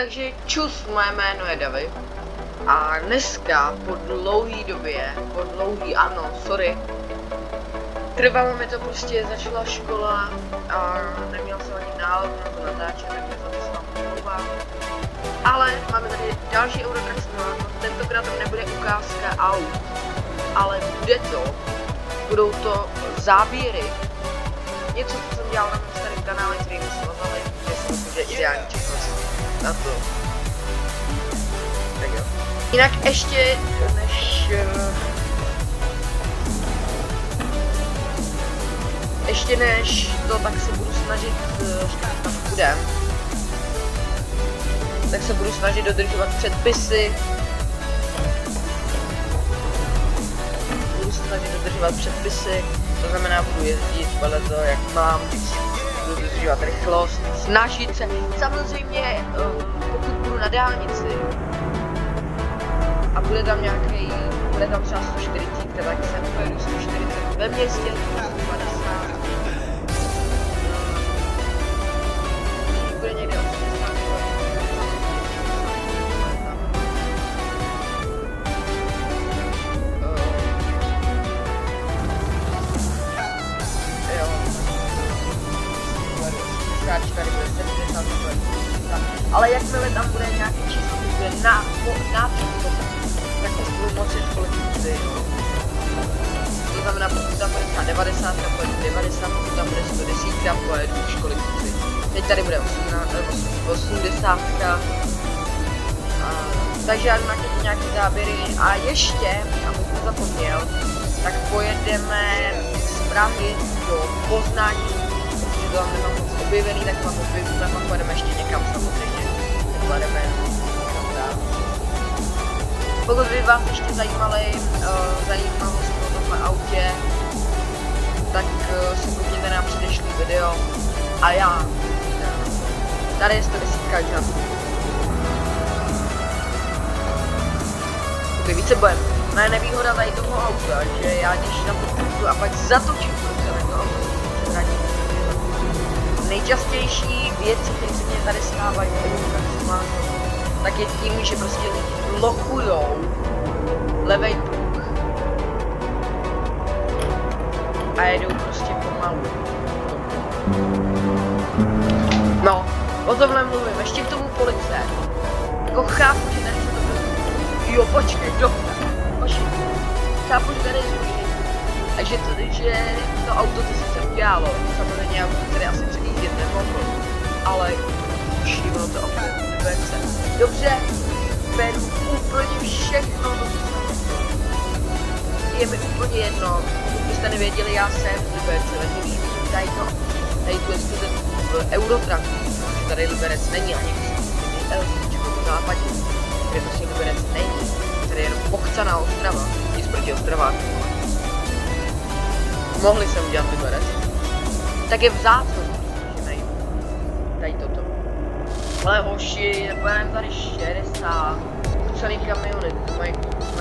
takže čus, moje jméno je David. A dneska po dlouhý době, trvalo mi to prostě, začala škola a neměl jsem ani náladu na to natáčet, takže za to se vám omlouvám. Ale máme tady další Eurotrack Simulator, tentokrát to nebude ukázka aut, ale budou to záběry. Něco, co jsem dělal na mém starém kanále, který mi slavali, myslím si, že ideální čas na to. Tak jo. Jinak ještě než to, tak se budu snažit, dodržovat předpisy. To znamená, budu jezdit podle toho, jak mám, budu dodržovat rychlost, snažit se. Samozřejmě, pokud budu na dálnici a bude tam třeba 140, tak jsem pojedu 140 ve městě, 50. Bude někde 80. Tady bude 70, ale jakmile tam bude nějaký číslo, bude na tak to budu moci společnosti. To znamená, pokud tam bude 90, pojedu 90, pokud tam bude 110, pojedu školy. Teď tady bude 80. Takže já jdu na nějaké záběry a ještě, abych nezapomněl, tak pojedeme z Prahy do Poznání. To tam nemám moc objevený, tak mám objevený, pak pojedeme ještě někam samozřejmě. Pojedeme pokud by vás ještě zajímavost o tomhle autě, tak si koukněte na předešlý video a já. Tady je 110 čas. Ok, více bojem. No nevýhoda tady toho auta, že já když na to půjdu a pak zatočím to auto, nejčastější věci, které se mě tady stávají, tak je tím, že prostě lidi blokujou levej pruh a jedou prostě pomalu. No, o tomhle mluvím, ještě k tomu policie. Jako chápu, že tady se to bylo... Jo, počkej, chápu, že tady je zrušení. Takže to auto to sice udělalo, samozřejmě auto, které asi předjíždět nemohlo, ale všimlo to auto velice. Dobře, beru úplně všechno, je mi úplně jedno, pokud byste nevěděli, já jsem z Liberce, takže tady tu je v Eurotracku, tady Liberec není ani v západě, kde prostě Liberec není, tady je jenom pochcaná Ostrava, nic proti Ostravách. Mohli jsem udělat Liberec. Tak je vzácno, že nejdu. Tady toto. Ale hoši, nebudeme tady 60. Celý kamiony, to mají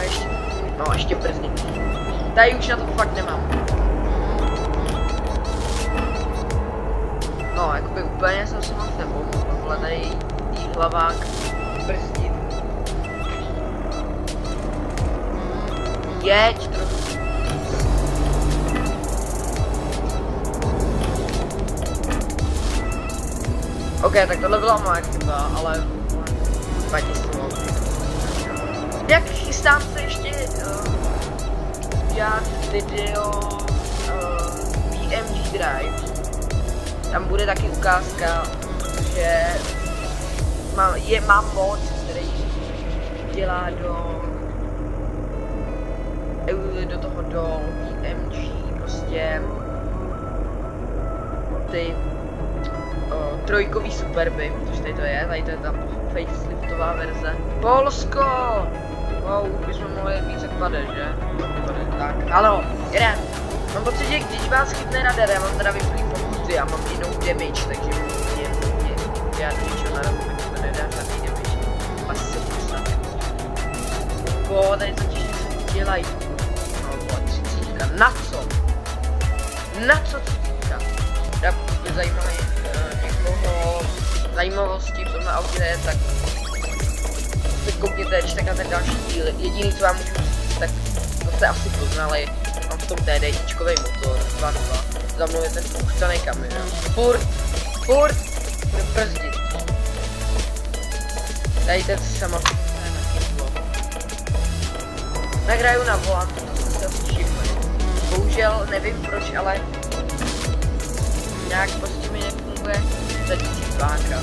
ještě, no ještě brzdí. Tady už na to fakt nemám. No, jakoby úplně jsem si moc nepomohl, ale tady jí hlavák brzdí. Jeď trochu. Ok, tak tohle byla moje chyba, ale vadí se moc. Jak chystám se ještě dělat video BMG Drive, tam bude taky ukázka, že mám mod, který dělá do BMG prostě ty trojkový Superby, což tady to je ta faceliftová verze. Polsko! Wow, už bychom mohli být zakpade, že? Tak, halo, jdem. Mám pocit, že když vás chytne radar, já mám teda vyplý pokuty, já mám jinou damage, takže mě dělat ničeho naraz, takže to nedá žádný damage. Asi se pustat. Tady totiž něco dělají. No, 30, na co? Na co 30? Já pokud by zajímalo někoho, zajímavosti v tomhle autě, tak teď koukněte, když tak na ten další díl. Jediný, co vám můžu říct, tak to jste asi poznali, mám v tom TDIčkovej motor 2.0. Za mnou je ten pouštaný kamion. Furt bude brzdit. Dajte si sama nahraju na volant, to jste se asi všimli. Bohužel nevím proč, ale nějak prostě mi nefunguje řadící páka.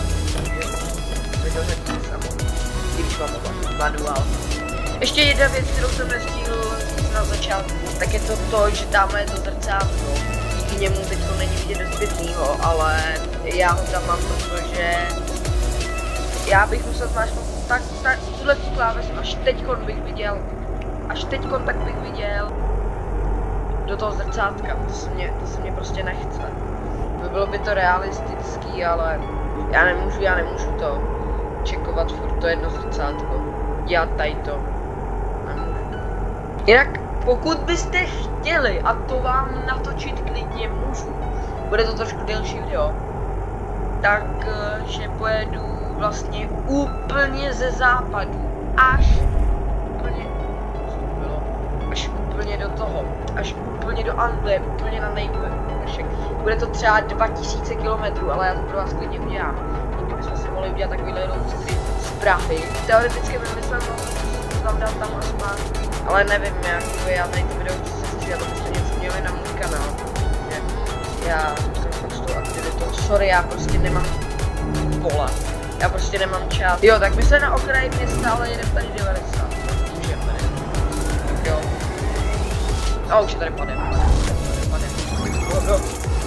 Takže to řadící samo, když mám manuál. Ještě jedna věc, kterou jsem nestihl na začátku, tak je to, že tamhle je to zrcátko. Díky němu teď to není vidět do zbytnýho, ale já ho tam mám, protože já bych musel zmáčknout tak tuhle kláves, až teďkon bych viděl, tak bych viděl do toho zrcátka. To se mě prostě nechce. Bylo by to realistický, ale já nemůžu to čekovat furt to jedno zrcátko. Dělat tady to. Nemůžu. Jinak pokud byste chtěli, a to vám natočit klidně můžu, bude to trošku delší video, tak že pojedu vlastně úplně ze západu až úplně do toho, až úplně do Anglie, úplně na nejvršek. Bude to třeba 2000 km, ale já to pro vás klidně udělám. Někdy bychom si mohli udělat takovýhle roadstreet z Prahy. Teoreticky by myslím, tam dát tam zpátky, ale nevím, já tady ty video chci se střídat, abyste něco měli na můj kanál. Já jsem fakt s tou aktivitou, sorry, já prostě nemám pole. Já prostě nemám čas. Jo, tak my se na okraji města, ale jedeme tady 90. Můžeme tady. Tak jo. A už je tady padem.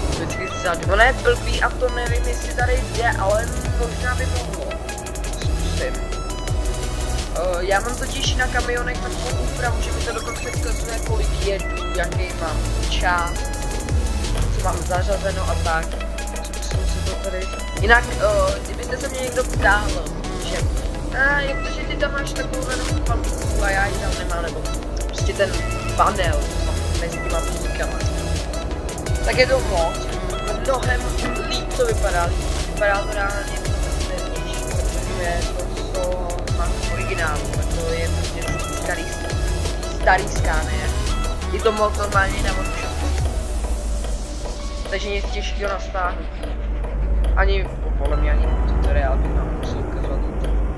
Vždycky vzadu. No ne, blbý a to nevím, jestli tady jde, ale možná by mohlo. Zkusím. Já mám totiž na kamionech takovou úpravu, že mi to dokonce ukazuje, kolik jedu, jaký mám čas, co mám zařazeno a tak. Zkusím si to tady. Jinak, kdybyste se mě někdo ptal, že jak to, že ty tam máš takovou velkou palku a já ji tam nemám, nebo prostě ten panel mezi těma píkama, tak je to mnohem líp to vypadá, vypadá to reálně neznější, protože to, co mám v originálu, tak to je prostě starý skáner. Je to moc normálně na Photoshopu, takže nic těžkého na stáhnutí. Ani, podle mě ani tutoriál bych nám musel ukazovat,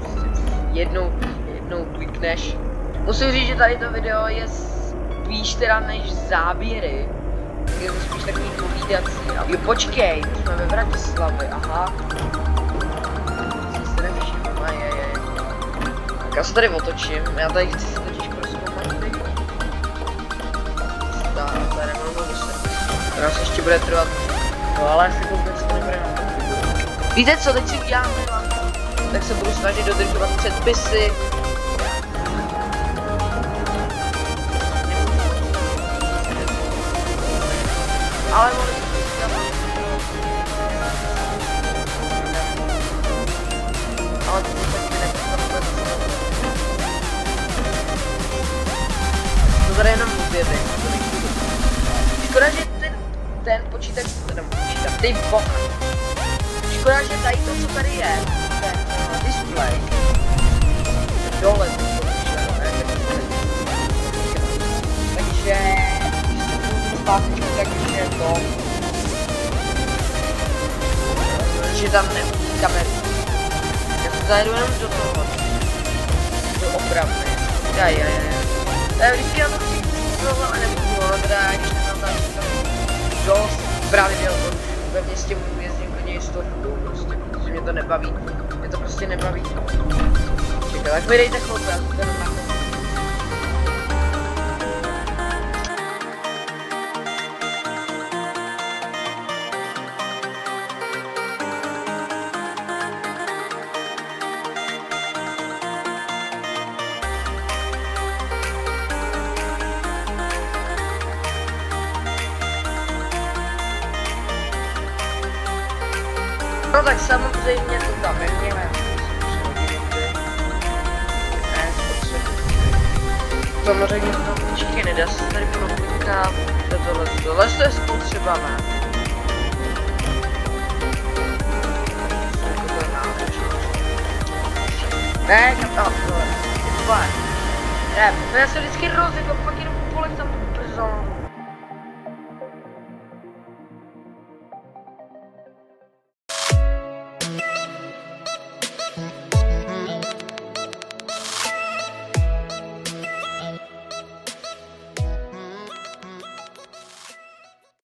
prostě jednou klikneš. Musím říct, že tady to video je spíš teda než záběry, je to spíš takový povídací. Jo, počkej, jsme ve Bratislavě, aha. Jsi se nevšiml, je. Tak já se tady otočím, já tady chci se totiž prozkoumat teď. Tady nemám se. To nás ještě bude trvat. No ale asi vůbec to nebude na to. Víte co, teď si uděláme, tak se budu snažit dodržovat předpisy. Ale mohli jsme si tam ale to taky nepůjde. To tady jenom objeví. Škoda, že ten počítač, ty boha. Škoda, že tady to, co tady je, ten display, dole to takže zpátky, takže to, že tam neumí kameru. Já se zajedu jenom do toho, do opravny. Já vždycky na to chci tohle a nemůžu, ale teda když nemám tam dost pravidel, ve městě můžu jezdit klidně z toho fotů, prostě, protože mě to nebaví. Mě to prostě nebaví. Čekaj, tak mi dejte chvilku, já to tady na no tak samozřejmě to tam neměme. Samozřejmě to tam počkej, nedá se tady proklikat. Tohle to je spotřeba, ne? Ne, no, ne, to já se vždycky rozjedu, pak jenom